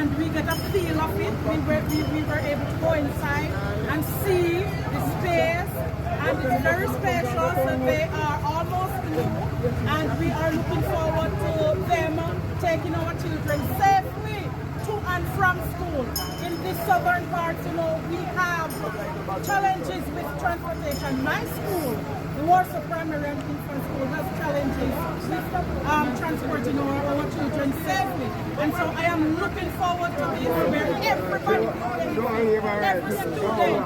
and we get a feel of it. We were able to go inside and see the space, and it's very spacious, and they are almost new, and we are looking forward to them taking our children safely to and from school. In the southern part, we have challenges with transportation. My school, the Warsaw Primary and Infant School, has challenges with transporting our children safely. And so I am looking forward to this, where everybody, every student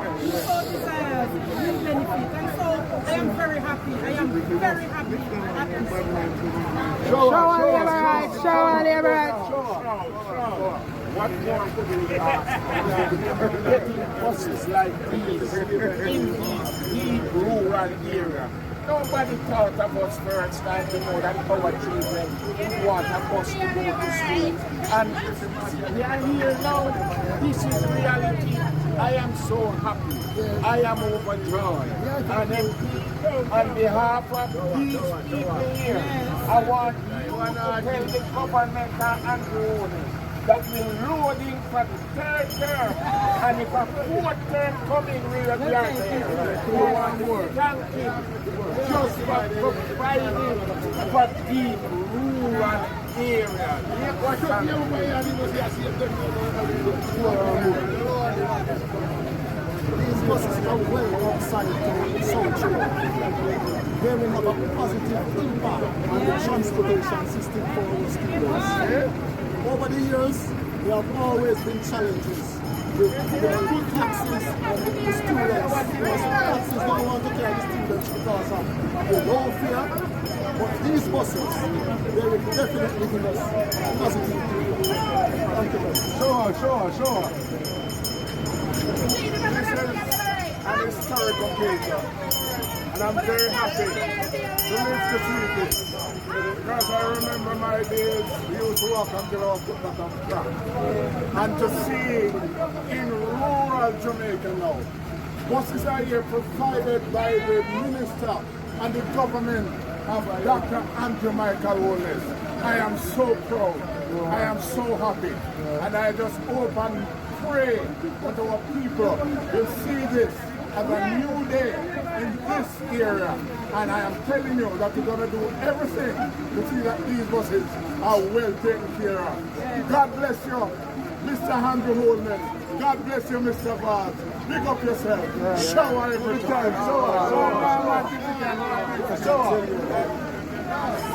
so desires will benefit. And so I am very happy. I am very happy at this. Show on the right. What more could we ask? Getting buses like these in these deep rural areas. Nobody thought of us first time to know that our children want a bus to go to school. And we are here now. This is reality. I am so happy. I am overjoyed. And then, on behalf of these people here, I want you to tell the government and the owners that we're loading for the third term, and if a fourth term coming, we are there. Thank you just for providing for the rural area. These buses are well outside the South Jamaica. They will have a positive impact on the transportation system for our students. Over the years, there have always been challenges with the taxis and the students. Because taxis don't want to carry the students because of the low fare. But these buses, they will definitely give us a positive impact. Thank you very much. Sure. This is an historic occasion, and I'm very happy to live to see this. Because I remember my days, we used to walk until our foot got on track. And to see in rural Jamaica now, buses are here provided by the minister and the government of Dr. Andrew Michael Wallace. I am so proud. I am so happy. And I just hope and pray that our people will see this as a new day in this area. And I am telling you that we're going to do everything to see that these buses are well taken care of. God bless you, Mr. Andrew Holman. God bless you, Mr. Vaz. Pick up yourself. Shower every time. Shower.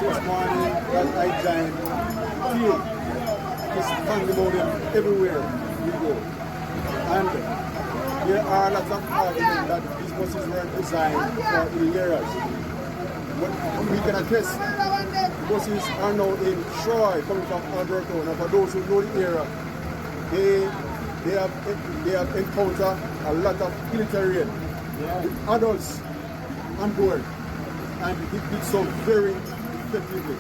This morning, as I joined, feel this pandemonium everywhere you go. And there are lots of arguments that these buses weren't designed for the areas. But we can attest, the buses are now in Troy, coming from Alberta. And for those who know the area, they have encountered a lot of hill terrain with adults on board, and it did so very effectively.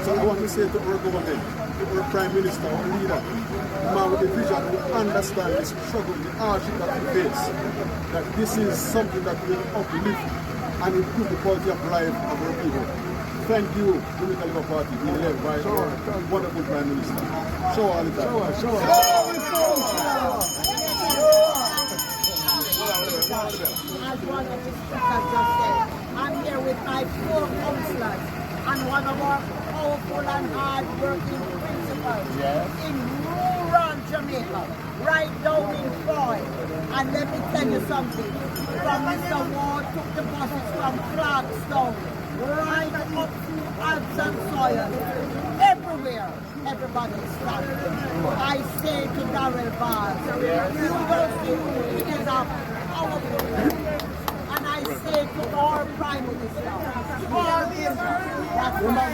So I want to say to our government, to our Prime Minister, our leader, the man with the vision who understand the struggle, the hardship that we face, that this is something that will uplift and improve the quality of life of our people. Thank you, Jamaica Labour Party, being led by our wonderful Prime Minister. Show all the time. Show. As one of the speakers just said, I'm here with my 4 councillors and one of our powerful and hard-working principals in rural Jamaica, right down in Troy. And let me tell you something, from Mr. Ward took the buses from Clarkstown, right up to Alps and Soil, everywhere, everybody is standing. I say to Darrell Vaz, you don't see it is a powerful. And I say to our Prime Minister, all this, that we are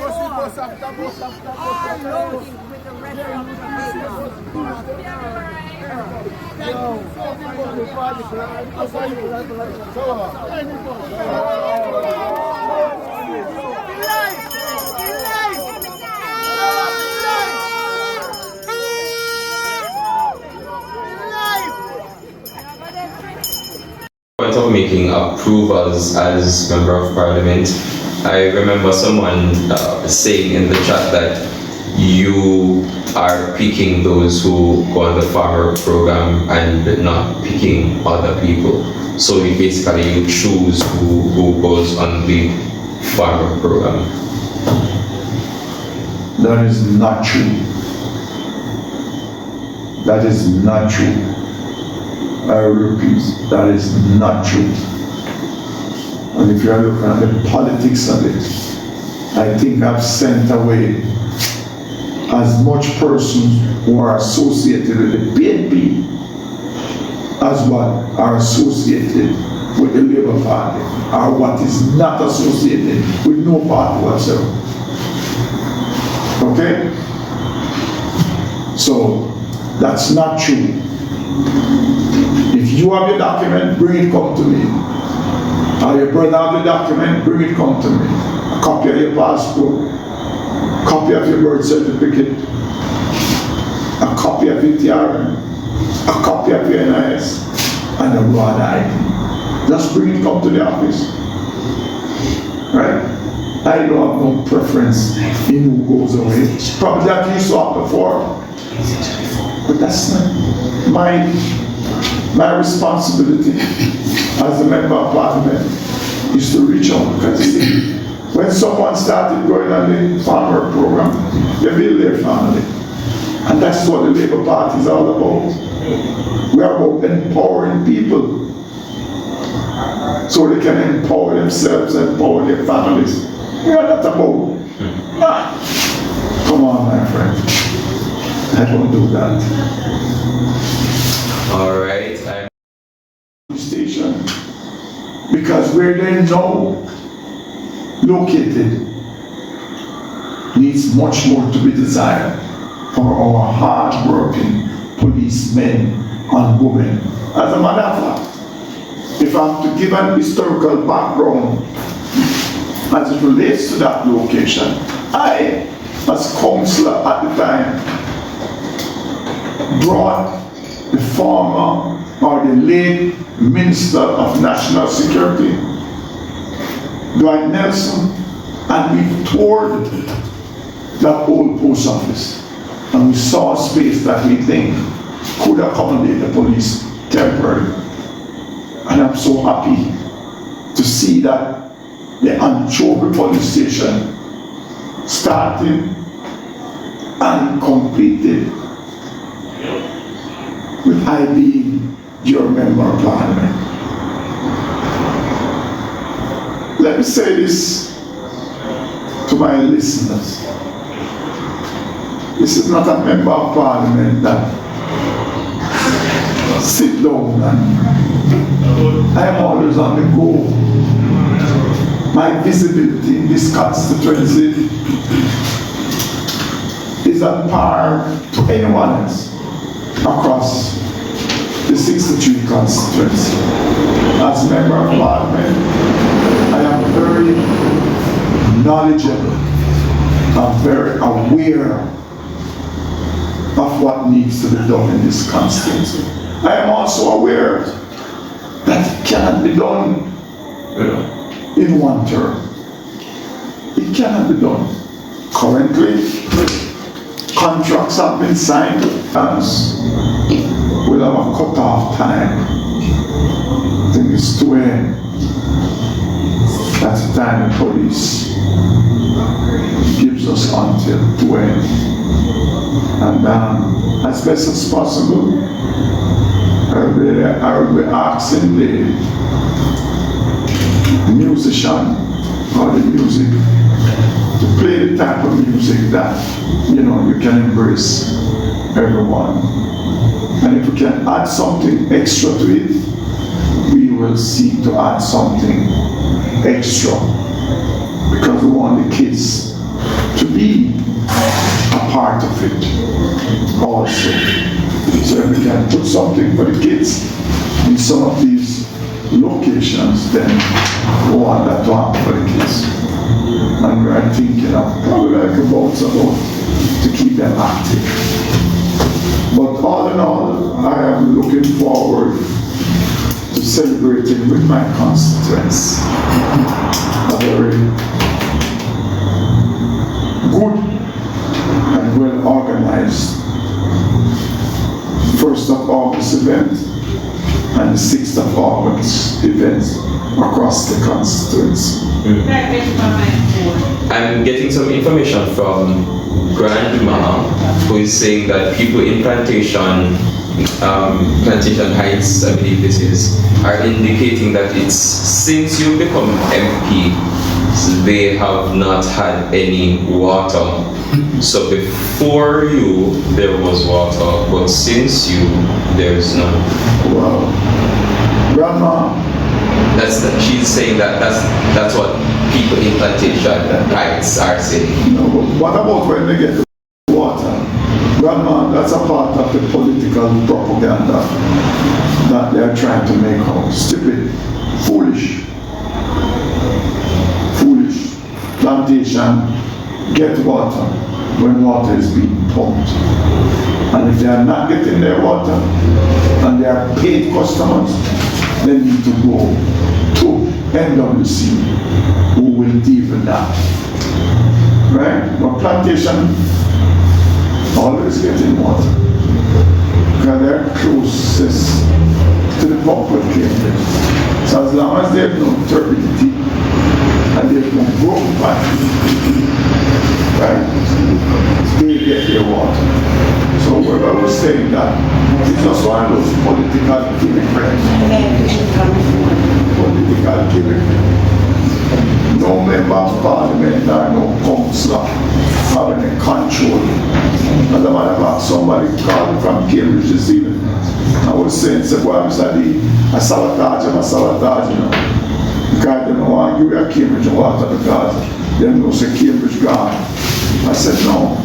loading with the rest of Jamaica. Thank you point of making approvals as Member of Parliament, I remember someone saying in the chat that you are picking those who go on the farmer program and not picking other people. So basically you choose who goes on the farmer program. That is not true. That is not true. I repeat, that is not true. And if you are looking at the politics of it, I think I've sent away as much persons who are associated with the PNP as what are associated with the Labour Party, or what is not associated with no party whatsoever. Okay? So, that's not true. If you have your document, bring it come to me. Or your brother have the document, bring it come to me. A copy of your passport, a copy of your birth certificate, a copy of your TRN, a copy of your NIS, and a raw ID. Just bring it come to the office. Right? I don't have no preference in who goes away. Probably that used to happen before. But that's not my responsibility as a member of parliament is to reach out, because when someone started going on the farmer program, they build their family. And that's what the Labour Party is all about. We are about empowering people so they can empower themselves and empower their families. We are not about, come on my friend, I don't do that. All right. Station, because where they now located needs much more to be desired for our hard-working policemen and women. As a matter of fact, if I'm to give an historical background as it relates to that location, I, as councillor at the time, brought the former or the late Minister of National Security, Dwight Nelson, and we toured that old post office. And we saw a space that we think could accommodate the police temporarily. And I'm so happy to see that the Anchovy police station started and completed with I being your member of parliament. Let me say this to my listeners. This is not a member of parliament that sit down and I am always on the go. My visibility in this constituency is at par to anyone else across the 63 constituency. As member of parliament, I am very knowledgeable, I'm very aware of what needs to be done in this constituency. I am also aware that it cannot be done in one term. It cannot be done. Currently, contracts have been signed. We'll have a cut-off time. I think it's 2 a.m. That's the time the police gives us until 2 a.m. And as best as possible, I will be asking the musician or the music to play the type of music that you can embrace everyone. And if we can add something extra to it, we will seek to add something extra, because we want the kids to be a part of it also. So if we can put something for the kids in some of these locations, then we want that to happen for the kids. And we are thinking of probably like a boat to keep them active. But all in all, I am looking forward to celebrating with my constituents a very good and events across the constituency. I'm getting some information from Grandma, who is saying that people in Plantation Heights, I believe this is, are indicating that it's since you become MP, they have not had any water. So before you, there was water, but since you, there's none. Wow. Grandma, She's saying that's what people in Plantation Heights are saying. no, but what about when they get the water? Grandma, that's a part of the political propaganda that they are trying to make out. Stupid, foolish. Plantation get water when water is being pumped. And if they are not getting their water and they are paid customers, they need to go to NWC, who will deal with that. Right? But Plantation always getting water because they're closest to the pump with Cambridge. So as long as there's no turbidity and there's no broken pipe, right, they get their water. So what I was saying that it's just one of those political gimmicks. Political gimmicks. No member of parliament or no councillor having a control. As a matter of fact, somebody called from Cambridge this evening. I was saying, well, Mr. D, I sabotage, you know. Because they don't want you at Cambridge water because they know say Cambridge gone. I said, no,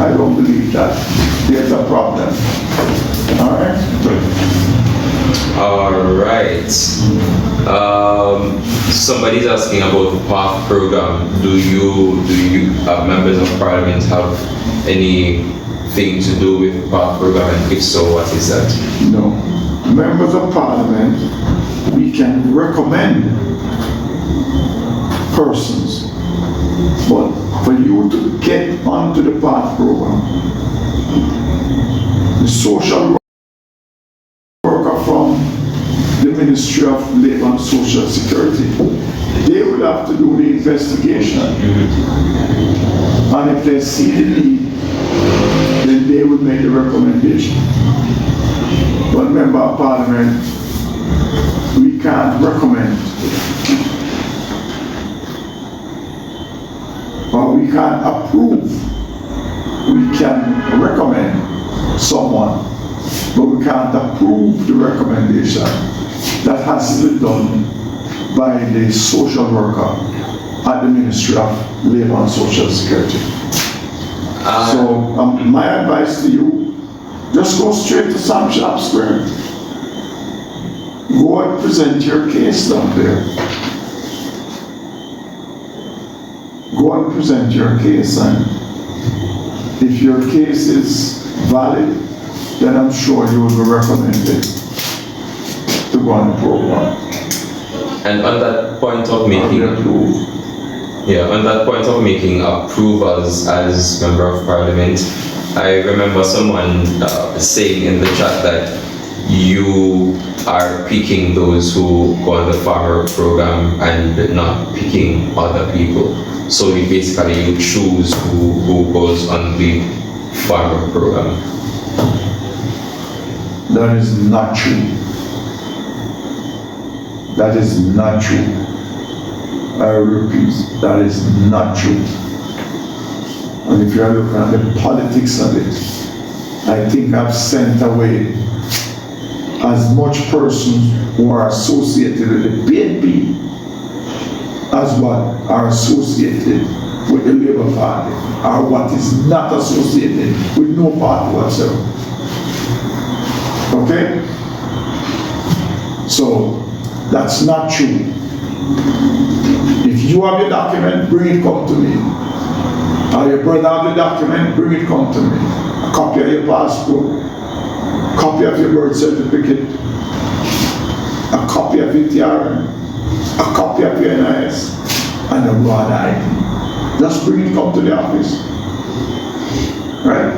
I don't believe that. There's a problem. All right. Somebody's asking about the PATH program. Do you members of parliament have anything to do with the PATH program, and if so, what is that? No. Members of parliament, we can recommend persons, but for you to get onto the PATH program, the social worker from the Ministry of Labour and Social Security, they will have to do the investigation. And if they see the need, then they will make the recommendation. But member of parliament, we can't recommend or we can't approve. We can recommend someone, but we can't approve the recommendation that has been done by the social worker at the Ministry of Labour and Social Security. So my advice to you, just go straight to Sam Shop Square. Go and present your case down there. Go and present your case, and if your case is valid, then I'm sure you will be recommended to go on the program. And on that point of making approvals as member of parliament, I remember someone saying in the chat that you are picking those who go on the farmer program and not picking other people. So you choose who goes on the farmer program. That is not true. That is not true. I repeat, that is not true. And if you are looking at the politics of it, I think I've sent away as much persons who are associated with the PNP as what are associated with the Labour Party, or what is not associated with no party whatsoever. Okay? So, that's not true. If you have your document, bring it come to me. Or your brother have the document, bring it come to me. A copy of your passport, a copy of your birth certificate, a copy of your TRN, a copy of your NIS, and a raw ID. Just bring it come to the office. Right?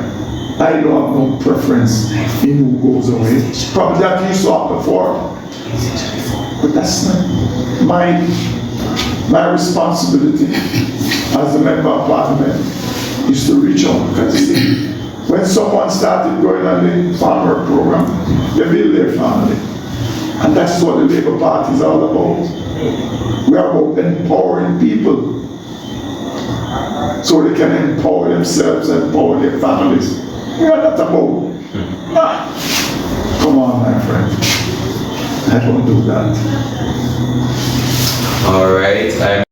I don't have no preference in who goes away. Probably that you saw before. But that's not my responsibility as a member of parliament is to reach out, because you see, when someone started going on the farmer program, they build their family. And that's what the Labour Party is all about. We are about empowering people so they can empower themselves and empower their families. We are not about, come on, my friend. I don't do that. All right.